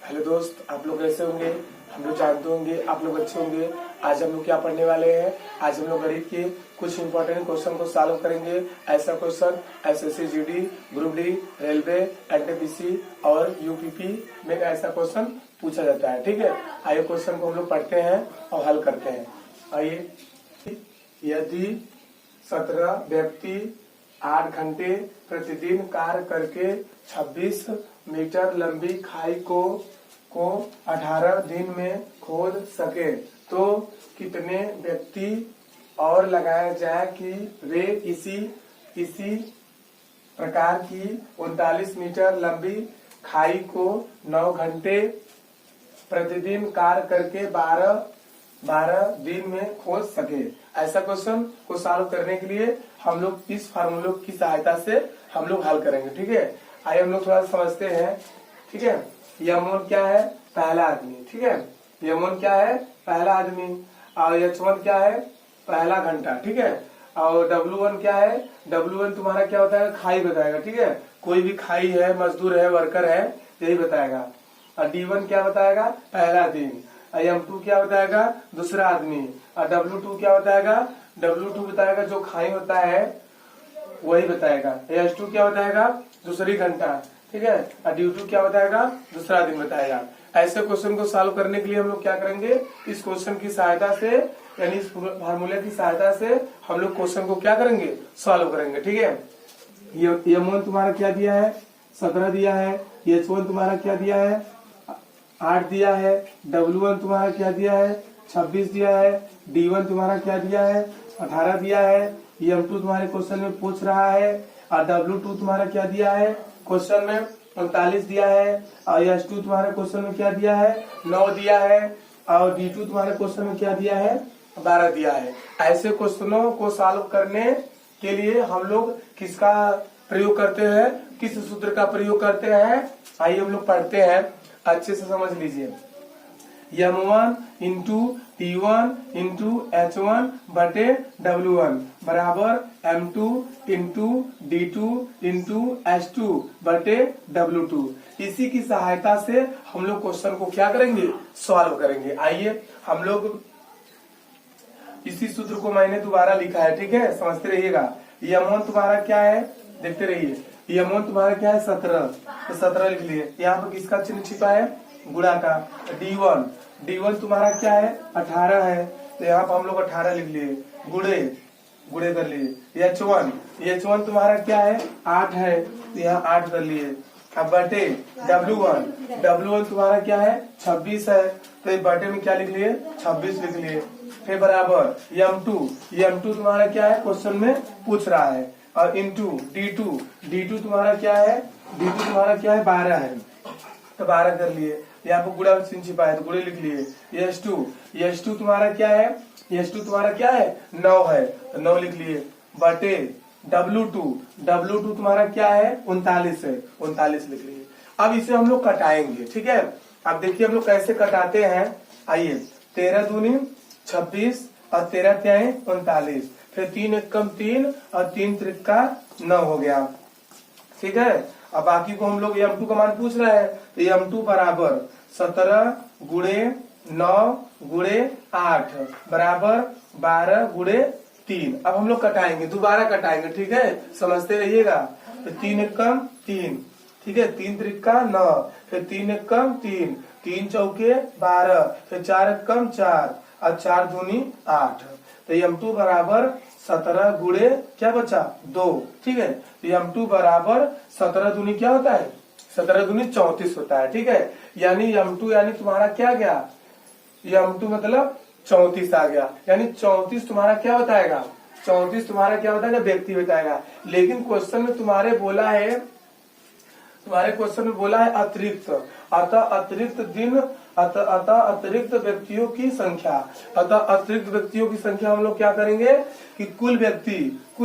Hello दोस्त, आप लोग कैसे होंगे। हम लोग जानते होंगे आप लोग अच्छे होंगे। आज हम लोग क्या पढ़ने वाले हैं। आज हम लोग गणित के कुछ इंपॉर्टेंट क्वेश्चन को सॉल्व करेंगे। ऐसा question SSC GD, group D, railway, NTPC और यूपीपी में ऐसा क्वेश्चन पूछा जाता है। ठीक है, आइए क्वेश्चन को हम लोग पढ़ते हैं और हल करते हैं। आइए, यदि 17 व्यक्ति 8 घंटे प्रतिदिन कार्य करके 26 मीटर लंबी खाई को 18 दिन में खोद सके तो कितने व्यक्ति और लगाया जाए कि वे इसी प्रकार की 39 मीटर लंबी खाई को 9 घंटे प्रतिदिन कार्य करके 12 दिन में खोज सके। ऐसा क्वेश्चन को सॉल्व करने के लिए हम लोग इस फार्मूले की सहायता से हम लोग हल करेंगे। ठीक है, आइए हम लोग थोड़ा समझते हैं। ठीक है, यमोन क्या है? पहला आदमी। ठीक है, यमोन क्या है? पहला आदमी। और H1 क्या है? पहला घंटा। ठीक है, और W1 क्या है? W1 तुम्हारा क्या होता है? खाई बताएगा। ठीक है, कोई भी खाई है, मजदूर है, वर्कर है, यही बताएगा। और D1 क्या बताएगा? पहला दिन। M2 क्या बताएगा? दूसरा आदमी। और W2 क्या बताएगा? W2 बताएगा जो खाई होता है वही बताएगा। H2 क्या बताएगा? दूसरी घंटा। ठीक है, और D2 क्या बताएगा? दूसरा दिन बताएगा। ऐसे क्वेश्चन को सॉल्व करने के लिए हम लोग क्या करेंगे? इस क्वेश्चन की सहायता से, यानी इस फार्मूले की सहायता से हम लोग क्वेश्चन को क्या करेंगे? सॉल्व करेंगे। ठीक है, यमोन तुम्हारा क्या दिया है? 17 दिया है। H1 तुम्हारा क्या दिया है? 8 दिया है। W1 तुम्हारा क्या दिया है? 26 दिया है। D1 तुम्हारा क्या दिया है? 18 दिया है। M2 तुम्हारे क्वेश्चन में पूछ रहा है। और W2 तुम्हारा क्या दिया है? क्वेश्चन में 39 दिया है। और H2 तुम्हारे क्वेश्चन में क्या दिया है? 9 दिया है। और D2 तुम्हारे क्वेश्चन में क्या दिया है? 12 दिया है। ऐसे क्वेश्चनों को सॉल्व करने के लिए हम लोग किसका प्रयोग करते हैं? किस सूत्र का प्रयोग करते हैं? आइए हम लोग पढ़ते हैं, अच्छे से समझ लीजिए। M1 into T1 into H1 बटे W1 बराबर M2 into D2 into H2 बटे W2। इसी की सहायता से हम लोग क्वेश्चन को क्या करेंगे? सॉल्व करेंगे। आइए हम लोग इसी सूत्र को मैंने दोबारा लिखा है। ठीक है, समझते रहिएगा। M1 तुम्हारा क्या है? देखते रहिए। M1 तुम्हारा क्या है? 17। तो 17 लिख लिए। यहाँ पर किसका चिन्ह छिपा है? गुणा का। D1 तुम्हारा क्या है? 18 है। तो यहाँ पर हम लोग 18 लिख लिए। गुणे कर लिए। H1 तुम्हारा क्या है? 8 है। तो यहाँ 8 कर लिए। अब बटे W1 तुम्हारा क्या है? 26 है। तो बटे में क्या लिख लिए? 26 लिख लिए। फिर बराबर M2 तुम्हारा क्या है? क्वेश्चन में पूछ रहा है। और इंटू D2 तुम्हारा क्या है? D2 तुम्हारा क्या है? 12 है। तो 12 कर लिए। यहाँ पर गुणा चिन्ह छिपा है तो गुणे लिख लिए। H2 तुम्हारा क्या है? H2 तुम्हारा क्या है? 9 है। तो 9 लिख लिए। बटे W2 तुम्हारा क्या है? 39 है। 39 लिख लिए। अब इसे हम लोग कटाएंगे। ठीक है, अब देखिए हम लोग कैसे कटाते हैं। आइए, 13 दूनी 26 और 13 क्या है? 39। फिर 3 एकम 3 और 3 त्रिका 9 हो गया। ठीक है, अब बाकी को हम लोग M2 का मान पूछ रहे हैं। तो M2 बराबर 17 गुणे 9 गुणे 8 बराबर 12 गुणे 3। अब हम लोग कटाएंगे, दोबारा कटाएंगे। ठीक है, समझते रहिएगा। तो 3 एकम 3। ठीक है, 3 त्रिका 9, फिर 3 एकम 3, 3 चौके 12, फिर 4 एकम 4 और 4 दूनी 8। तो M2 बराबर 17 गुणे क्या बचा? 2। ठीक है, तो M2 बराबर 17 दूनी क्या होता है? 17 दूनी 34 होता है। ठीक है, यानी M2 यानी तुम्हारा क्या गया? M2 मतलब 34 आ गया। यानी 34 तुम्हारा क्या बताएगा? 34 तुम्हारा क्या बताएगा? व्यक्ति बताएगा। लेकिन क्वेश्चन में तुम्हारे बोला है, तुम्हारे क्वेश्चन में बोला है अतिरिक्त। अतः अतिरिक्त व्यक्तियों की संख्या। अतः अतिरिक्त व्यक्तियों की संख्या हम लोग क्या करेंगे कि कुल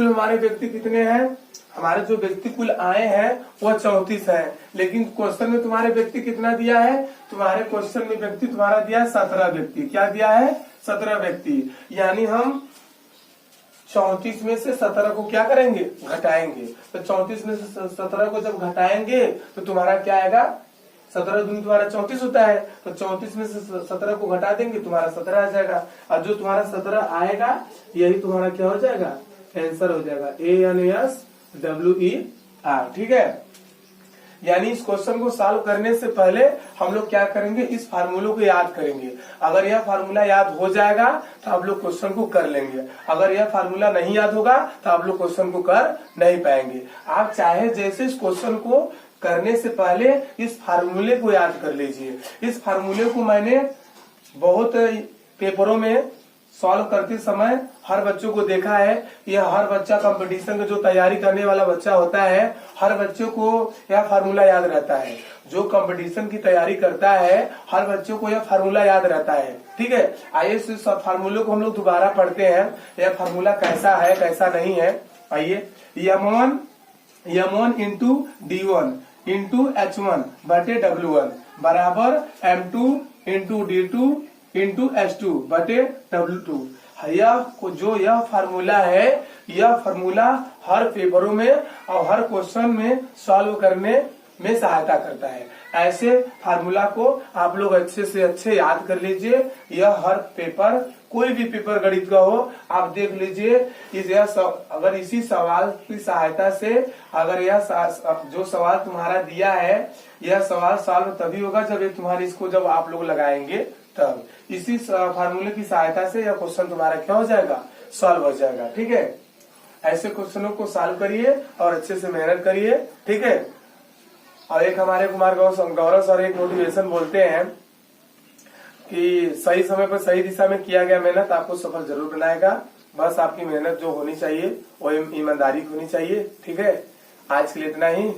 हमारे व्यक्ति कितने हैं? हमारे जो व्यक्ति कुल आए हैं वो 34 है। लेकिन क्वेश्चन में तुम्हारे व्यक्ति कितना दिया है? तुम्हारे क्वेश्चन में व्यक्ति तुम्हारा दिया है 17 व्यक्ति। क्या दिया है? 17 व्यक्ति। यानी हम 34 में से 17 को क्या करेंगे? घटाएंगे। तो 34 में से 17 को जब घटाएंगे तो तुम्हारा क्या आएगा? 17 दूनी तुम्हारा 34 होता है, तो 34 में से 17 को घटा देंगे, तुम्हारा 17 आ जाएगा। और जो तुम्हारा 17 आएगा यही तुम्हारा क्या हो जाएगा, आंसर हो जाएगा, ANSWER। ठीक है, यानी इस क्वेश्चन को सॉल्व करने से पहले हम लोग क्या करेंगे, इस फार्मूले को याद करेंगे। अगर यह फार्मूला याद हो जाएगा तो आप लोग क्वेश्चन को कर लेंगे, अगर यह फार्मूला नहीं याद होगा तो आप लोग क्वेश्चन को कर नहीं पाएंगे। आप चाहे जैसे इस क्वेश्चन को करने से पहले इस फार्मूले को याद कर लीजिए। इस फार्मूले को मैंने बहुत पेपरों में सॉल्व करते समय हर बच्चों को देखा है। यह हर बच्चा कंपटीशन का जो तैयारी करने वाला बच्चा होता है, हर बच्चों को यह फार्मूला याद रहता है। जो कंपटीशन की तैयारी करता है हर बच्चों को यह फार्मूला याद रहता है। ठीक है, आइए इस फार्मूले को हम लोग दोबारा पढ़ते हैं, यह फार्मूला कैसा है कैसा नहीं है। आइए, M1 into D1 into H1 बटे W1 बराबर M2 into D2 into H2 बटे W2। यह फार्मूला है, यह फार्मूला हर पेपरों में और हर क्वेश्चन में सॉल्व करने में सहायता करता है। ऐसे फार्मूला को आप लोग अच्छे से अच्छे याद कर लीजिए। यह हर पेपर, कोई भी पेपर गणित का हो, आप देख लीजिए। अगर इसी सवाल की सहायता से, अगर यह जो सवाल तुम्हारा दिया है, यह सवाल सॉल्व तभी होगा जब इसको जब आप लोग लगाएंगे तब। इसी फार्मूले की सहायता से यह क्वेश्चन तुम्हारा क्या हो जाएगा, सॉल्व हो जाएगा। ठीक है, ऐसे क्वेश्चनों को सॉल्व करिए और अच्छे से मेहनत करिए। ठीक है, और एक हमारे कुमार गौरव सर एक मोटिवेशन बोलते हैं कि सही समय पर सही दिशा में किया गया मेहनत आपको सफल जरूर बनाएगा। बस आपकी मेहनत जो होनी चाहिए वो ईमानदारी होनी चाहिए। ठीक है, आज के लिए इतना ही।